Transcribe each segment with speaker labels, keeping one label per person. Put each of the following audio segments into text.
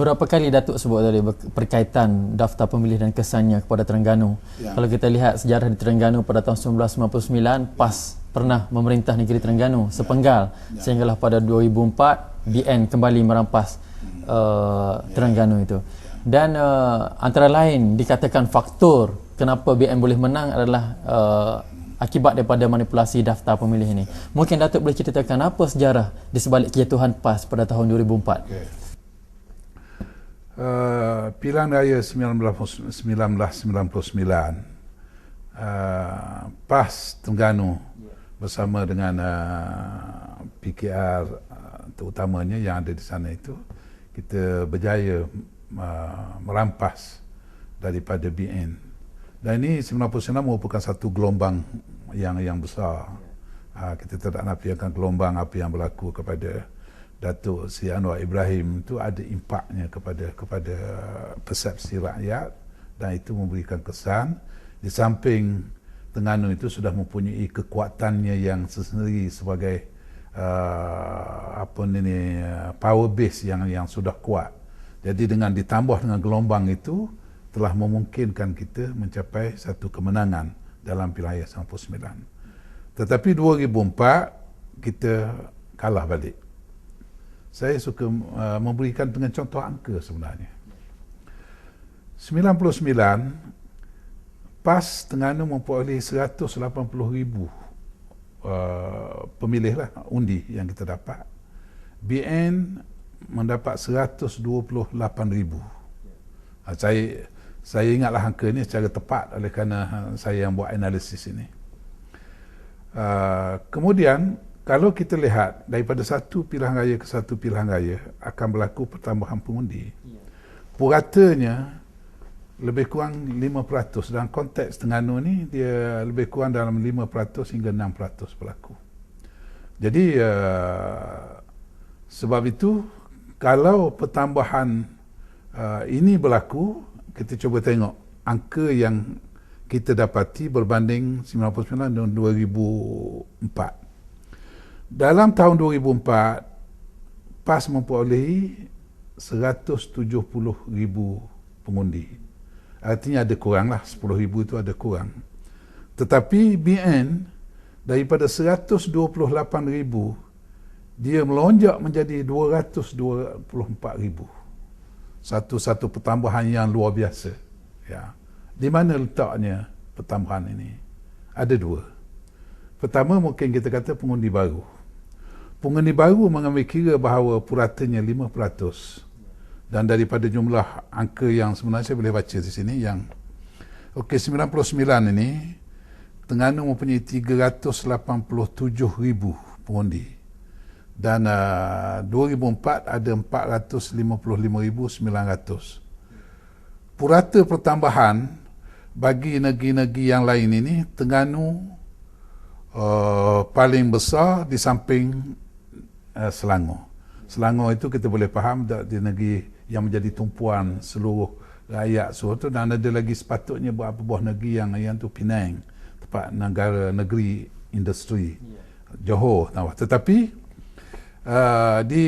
Speaker 1: Berapa kali Datuk sebut tadi berkaitan daftar pemilih dan kesannya kepada Terengganu. Kalau kita lihat sejarah di Terengganu pada tahun 1999, PAS pernah memerintah negeri Terengganu sepenggal sehinggalah pada 2004 BN kembali merampas Terengganu itu. Dan antara lain dikatakan faktor kenapa BN boleh menang adalah akibat daripada manipulasi daftar pemilih ini. Mungkin Datuk boleh ceritakan apa sejarah di sebalik kejatuhan PAS pada tahun 2004?
Speaker 2: Pilihan raya 1999, PAS Terengganu bersama dengan PKR terutamanya yang ada di sana itu, kita berjaya merampas daripada BN. Dan ini 1999 merupakan satu gelombang yang besar. Kita tidak nafikan gelombang apa yang berlaku kepada Datuk Seri Anwar Ibrahim itu ada impaknya kepada persepsi rakyat, dan itu memberikan kesan. Di samping Terengganu itu sudah mempunyai kekuatannya yang sendiri sebagai power base yang sudah kuat. Jadi dengan ditambah dengan gelombang itu telah memungkinkan kita mencapai satu kemenangan dalam pilihan raya 99. Tetapi 2004 kita kalah balik. Saya suka memberikan dengan contoh angka sebenarnya. 99 PAS Terengganu memperoleh 180,000 pemilih lah, undi yang kita dapat. BN mendapat 128,000. Saya ingatlah angka ini secara tepat oleh kerana saya yang buat analisis ini. Kemudian kalau kita lihat daripada satu pilihan raya ke satu pilihan raya akan berlaku pertambahan pengundi. Puratanya lebih kurang 5%. Dalam konteks Terengganu ni dia lebih kurang dalam 5% hingga 6% berlaku. Jadi sebab itu kalau pertambahan ini berlaku, kita cuba tengok angka yang kita dapati berbanding 99 dan 2004. Dalam tahun 2004, PAS memperolehi 170,000 pengundi. Artinya ada kurang lah, 10,000 itu ada kurang. Tetapi BN daripada 128,000, dia melonjak menjadi 224,000. Satu pertambahan yang luar biasa. Ya. Di mana letaknya pertambahan ini? Ada dua. Pertama, mungkin kita kata pengundi baru. Pengundi baru mengambil kira bahawa puratanya 5%. Dan daripada jumlah angka yang sebenarnya saya boleh baca di sini yang 99 ini Terengganu mempunyai 387,000 pengundi. Dan 2004 ada 455,900. Purata pertambahan bagi negeri-negeri yang lain ini, Terengganu paling besar di samping Selangor. Selangor itu kita boleh faham di negeri yang menjadi tumpuan seluruh rakyat seluruh tu, dan ada lagi sepatutnya beberapa buah negeri yang tu Penang, tempat negeri industri, Johor. Tetapi di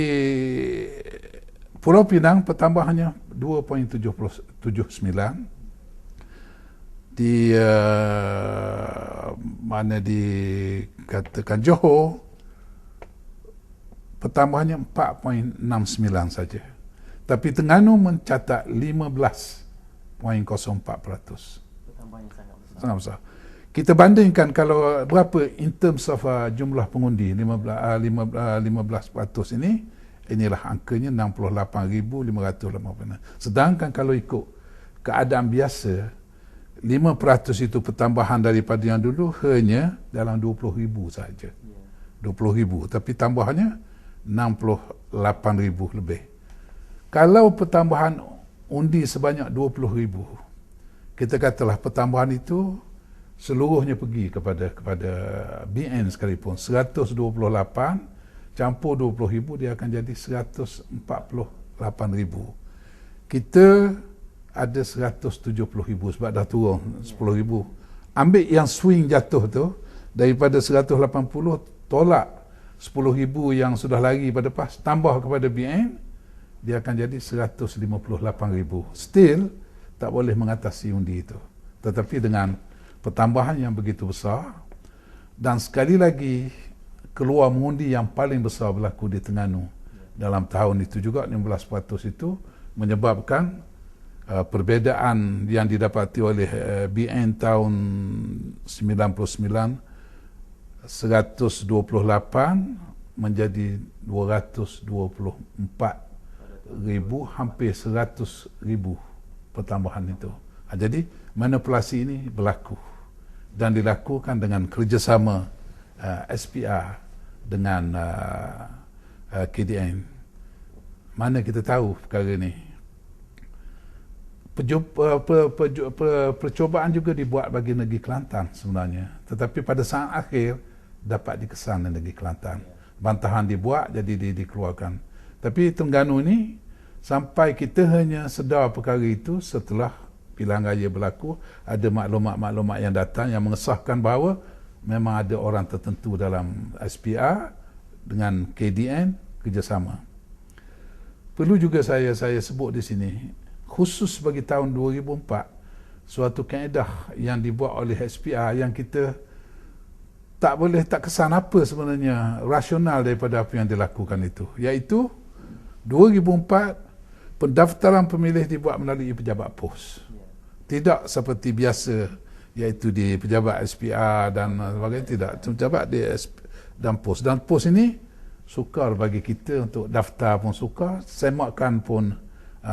Speaker 2: Pulau Pinang pertambahannya 2.79. Di mana dikatakan Johor, pertambahannya 4.69 saja. Tapi Terengganu mencatat 15.04%.
Speaker 1: Pertambahan yang
Speaker 2: sangat besar. Kita bandingkan kalau berapa in terms of jumlah pengundi 15% ini, inilah angkanya 68,580. Sedangkan kalau ikut keadaan biasa, 5% itu pertambahan daripada yang dulu hanya dalam 20,000 saja. 20,000, tapi tambahannya 68,000 lebih. Kalau pertambahan undi sebanyak 20,000, kita katalah pertambahan itu seluruhnya pergi kepada BN sekalipun, 128 campur 20,000 dia akan jadi 148,000. Kita ada 170,000 sebab dah turun 10,000. Ambil yang swing jatuh tu, daripada 180 tolak 10,000 yang sudah lari pada PAS, tambah kepada BN, dia akan jadi 158,000. Still tak boleh mengatasi undi itu. Tetapi dengan pertambahan yang begitu besar, dan sekali lagi keluar mengundi yang paling besar berlaku di Terengganu dalam tahun itu juga, 15% itu menyebabkan perbezaan yang didapati oleh BN tahun 99 128 menjadi 224,000, hampir 100,000 pertambahan itu. Jadi manipulasi ini berlaku dan dilakukan dengan kerjasama SPR dengan KDN. Mana kita tahu perkara ini. Percubaan juga dibuat bagi negeri Kelantan sebenarnya, tetapi pada saat akhir dapat dikesan di negeri Kelantan. Bantahan dibuat, jadi dikeluarkan. Tapi Terengganu ini sampai kita hanya sedar perkara itu setelah pilihan raya berlaku, ada maklumat-maklumat yang datang yang mengesahkan bahawa memang ada orang tertentu dalam SPR dengan KDN kerjasama. Perlu juga saya sebut di sini, khusus bagi tahun 2004, suatu kaedah yang dibuat oleh SPR yang kita tak kesan apa sebenarnya rasional daripada apa yang dilakukan itu, iaitu 2004 pendaftaran pemilih dibuat melalui pejabat pos. Tidak seperti biasa, iaitu di pejabat SPR dan sebagainya, tidak. Pejabat di dan pos. Dan pos ini sukar bagi kita untuk daftar pun sukar, semakan pun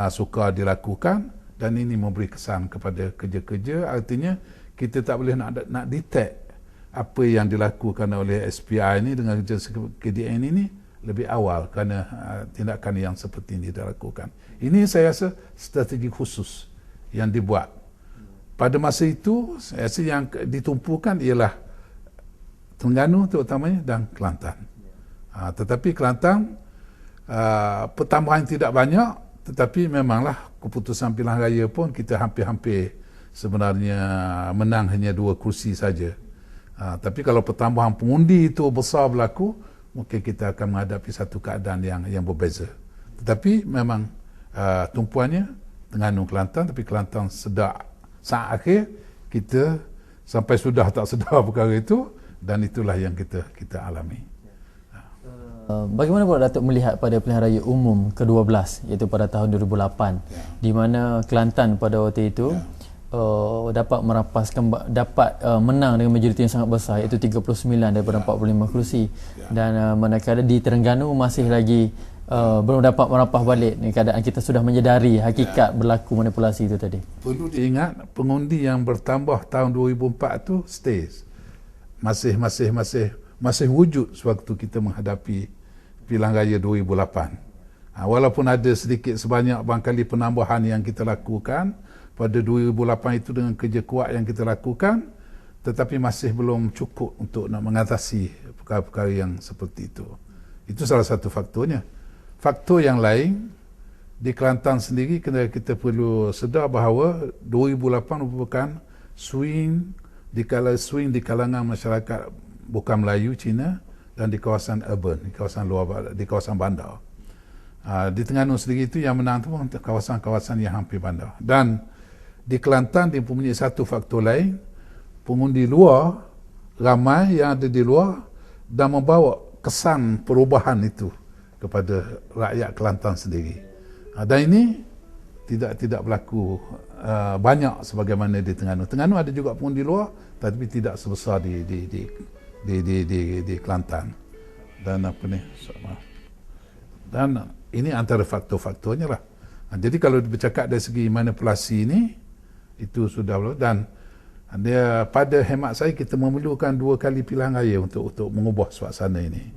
Speaker 2: sukar dilakukan, dan ini memberi kesan kepada kerja-kerja. Artinya kita tak boleh nak detect apa yang dilakukan oleh SPR ini dengan kerja KDN ini lebih awal kerana tindakan yang seperti ini dilakukan. Ini saya rasa strategi khusus yang dibuat. Pada masa itu, saya rasa yang ditumpukan ialah Terengganu terutamanya dan Kelantan. Tetapi Kelantan pertambahan tidak banyak, tetapi memanglah keputusan pilihan raya pun kita hampir-hampir sebenarnya menang hanya 2 kursi saja. Tapi kalau pertambahan pengundi itu besar berlaku, mungkin kita akan menghadapi satu keadaan yang berbeza. Tetapi memang tumpuannya Terengganu Kelantan, tapi Kelantan sedar saat akhir kita sampai sudah tak sedar perkara itu, dan itulah yang kita alami.
Speaker 1: Bagaimana pula Datuk melihat pada pilihan raya umum ke-12 iaitu pada tahun 2008, di mana Kelantan pada waktu itu dapat menang dengan majoriti yang sangat besar, iaitu 39 daripada 45 kerusi, dan manakala di Terengganu masih lagi belum dapat merapas balik. Ni keadaan kita sudah menyedari hakikat berlaku manipulasi itu tadi.
Speaker 2: Perlu diingat, pengundi yang bertambah tahun 2004 itu stays. Masih wujud sewaktu kita menghadapi pilihan raya 2008. Walaupun ada sedikit sebanyak barangkali penambahan yang kita lakukan pada 2008 itu dengan kerja kuat yang kita lakukan, tetapi masih belum cukup untuk nak mengatasi perkara-perkara yang seperti itu. Itu salah satu faktornya. Faktor yang lain, di Kelantan sendiri kita perlu sedar bahawa 2008 merupakan swing di kalangan masyarakat bukan Melayu, Cina, dan di kawasan urban, di kawasan luar, di kawasan bandar. Di Terengganu sendiri itu yang menang itu kawasan-kawasan yang hampir bandar. Dan di Kelantan dia mempunyai satu faktor lain, pengundi luar ramai yang ada di luar dan membawa kesan perubahan itu kepada rakyat Kelantan sendiri. Dan ini tidak berlaku banyak sebagaimana di Terengganu. Terengganu ada juga pengundi luar, tetapi tidak sebesar di Kelantan. Dan dan ini antara faktor-faktornya lah. Jadi kalau bercakap dari segi manipulasi ini, itu sudah, dan dia pada hemat saya kita memerlukan 2 kali pilihan raya untuk mengubah suasana ini.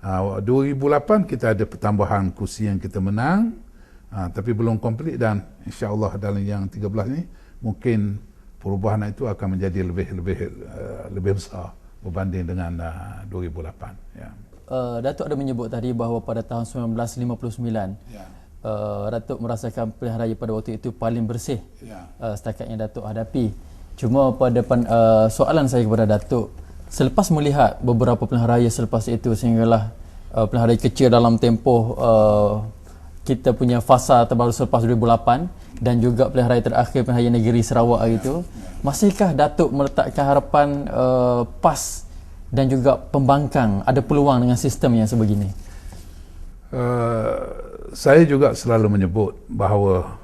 Speaker 2: 2008 kita ada pertambahan kursi yang kita menang, tapi belum komplit, dan insya-Allah dalam yang 13 ini mungkin perubahan itu akan menjadi lebih besar berbanding dengan 2008. Ya.
Speaker 1: Datuk ada menyebut tadi bahawa pada tahun 1959 Datuk merasakan pilihan raya pada waktu itu paling bersih setakat yang Datuk hadapi. Cuma pada soalan saya kepada Datuk, selepas melihat beberapa pilihan raya selepas itu, sehinggalah pilihan raya kecil dalam tempoh kita punya fasa terbaru selepas 2008 dan juga pilihan raya terakhir pilihan raya negeri Sarawak hari itu, masihkah Datuk meletakkan harapan PAS dan juga pembangkang ada peluang dengan sistem yang sebegini?
Speaker 2: Saya juga selalu menyebut bahawa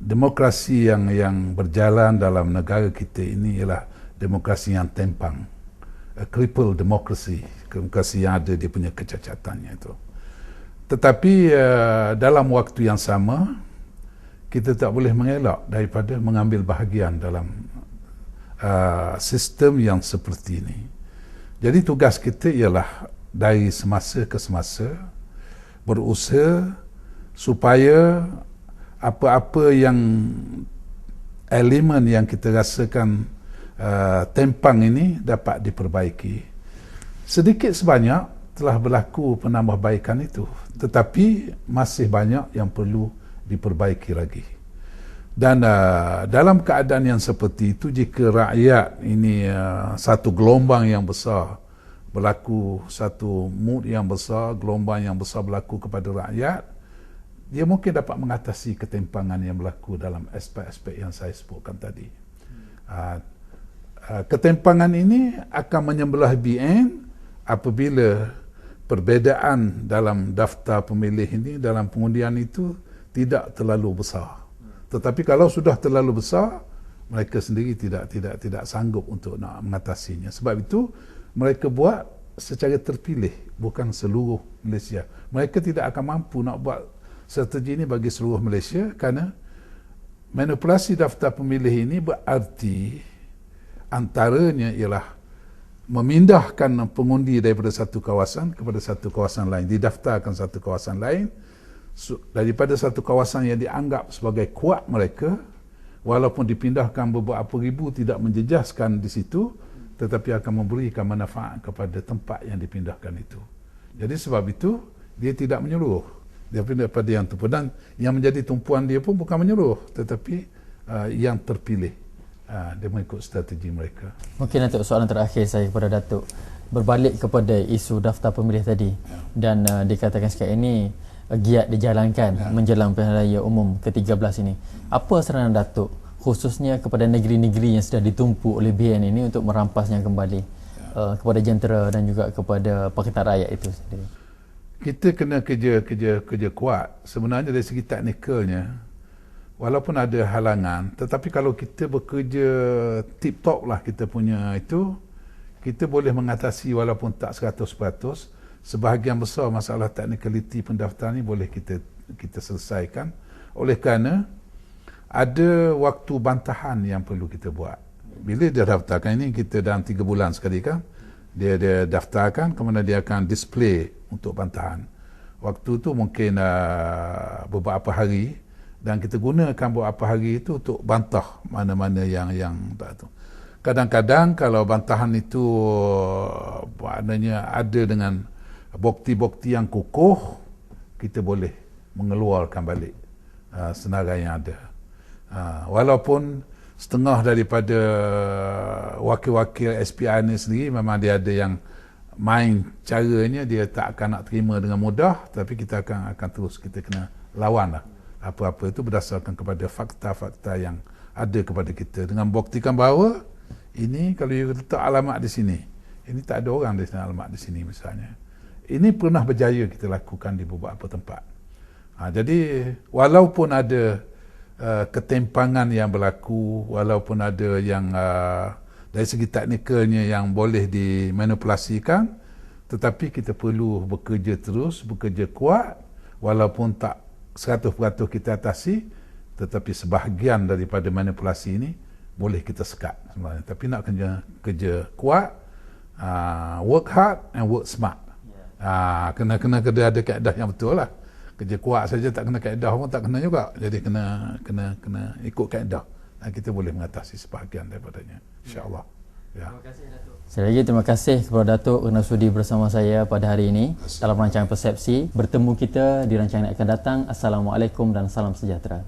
Speaker 2: demokrasi yang berjalan dalam negara kita ini ialah demokrasi yang tempang, a crippled democracy, demokrasi yang ada dia punya kecacatannya itu. Tetapi dalam waktu yang sama kita tak boleh mengelak daripada mengambil bahagian dalam sistem yang seperti ini. Jadi tugas kita ialah dari semasa ke semasa berusaha supaya apa-apa yang elemen yang kita rasakan tempang ini dapat diperbaiki. Sedikit sebanyak telah berlaku penambahbaikan itu, tetapi masih banyak yang perlu diperbaiki lagi. Dan dalam keadaan yang seperti itu, jika rakyat ini satu gelombang yang besar berlaku, satu mood yang besar, gelombang yang besar berlaku kepada rakyat, dia mungkin dapat mengatasi ketimpangan yang berlaku dalam aspek-aspek yang saya sebutkan tadi. Ketimpangan ini akan menyembelah BN apabila perbezaan dalam daftar pemilih ini, dalam pengundian itu tidak terlalu besar. Tetapi kalau sudah terlalu besar, mereka sendiri tidak sanggup untuk nak mengatasinya. Sebab itu mereka buat secara terpilih, bukan seluruh Malaysia. Mereka tidak akan mampu nak buat strategi ini bagi seluruh Malaysia kerana manipulasi daftar pemilih ini berarti antaranya ialah memindahkan pengundi daripada satu kawasan kepada satu kawasan lain, didaftarkan satu kawasan lain daripada satu kawasan yang dianggap sebagai kuat mereka, walaupun dipindahkan beberapa ribu tidak menjejaskan di situ, tetapi akan memberikan manfaat kepada tempat yang dipindahkan itu. Jadi sebab itu dia tidak menyeluruh, dia pindah pada yang terpilih, dan yang menjadi tumpuan dia pun bukan menyeluruh, tetapi yang terpilih. Dia mengikut strategi mereka.
Speaker 1: Mungkin Datuk, soalan terakhir saya kepada Datuk, berbalik kepada isu daftar pemilih tadi, dan dikatakan sekarang ini giat dijalankan menjelang pilihan raya umum ke-13 ini. Apa saranan Datuk khususnya kepada negeri-negeri yang sudah ditumpu oleh BN ini untuk merampasnya kembali kepada jentera dan juga kepada Pakatan Rakyat itu sendiri?
Speaker 2: Kita kena kerja kuat. Sebenarnya dari segi teknikalnya, walaupun ada halangan, tetapi kalau kita bekerja tip-top lah kita punya itu, kita boleh mengatasi walaupun tak 100%, sebahagian besar masalah technicality pendaftaran ni boleh kita selesaikan. Oleh kerana ada waktu bantahan yang perlu kita buat. Bila dia daftarkan ini, kita dalam 3 bulan sekali kan, dia daftarkan, kemudian dia akan display untuk bantahan. Waktu tu mungkin beberapa hari, dan kita gunakan beberapa hari itu untuk bantah mana-mana yang tak tu. Kadang-kadang kalau bantahan itu maknanya ada dengan bukti-bukti yang kukuh, kita boleh mengeluarkan balik senarai yang ada. Walaupun setengah daripada wakil-wakil SPI ni sendiri memang dia ada yang main caranya, dia tak akan nak terima dengan mudah, tapi kita akan terus, kita kena lawan lah. Apa-apa itu berdasarkan kepada fakta-fakta yang ada kepada kita, dengan buktikan bahawa ini kalau you letak alamat di sini, ini tak ada orang di sini, alamat di sini misalnya. Ini pernah berjaya kita lakukan di beberapa tempat. Jadi walaupun ada ketimpangan yang berlaku, walaupun ada yang dari segi teknikalnya yang boleh dimanipulasikan, tetapi kita perlu bekerja terus, bekerja kuat, walaupun tak 100% kita atasi, tetapi sebahagian daripada manipulasi ini boleh kita sekat sebenarnya. Tapi nak kerja kuat, work hard and work smart. Kena ada kaedah yang betul lah. Kerja kuat saja tak kena kaedah pun tak kena juga. Jadi kena ikut kaedah. Kita boleh mengatasi sebahagian daripadanya, insya-Allah. Ya.
Speaker 1: Terima kasih Datuk. Sekali lagi terima kasih kepada Datuk kerana sudi bersama saya pada hari ini dalam rancangan Persepsi. Bertemu kita di rancangan yang akan datang. Assalamualaikum dan salam sejahtera.